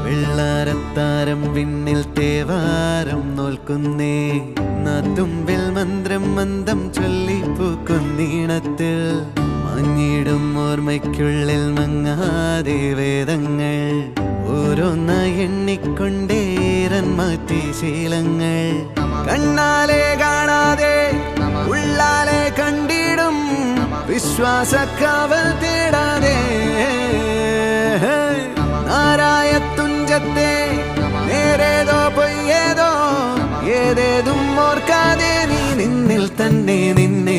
വെള്ളാരത്താരം വിണ്ണിൽ തേവാരം നോൽക്കുന്നേ നാത്തുമ്പിൽ മന്ത്രം മന്ദം ചൊല്ലിപ്പൂക്കുന്നീണത്തിൽ മങ്ങിടും ഓർമ്മയ്ക്കുള്ളിൽ മങ്ങാതെ വേദങ്ങൾ ഓരോന്നായി എണ്ണിക്കൊണ്ടേരൻ മാറ്റി ശീലങ്ങൾ കണ്ണാലെ കാണാതെ ഉള്ളാലെ കണ്ടിടും വിശ്വാസക്കാവൽ തേടാതെ നാരായ തുഞ്ചത്തെ നേരേതോ പൊയ്യേതോ ഏതേതും ഓർക്കാതെ നീ നിന്നിൽ തന്നെ നിന്നെ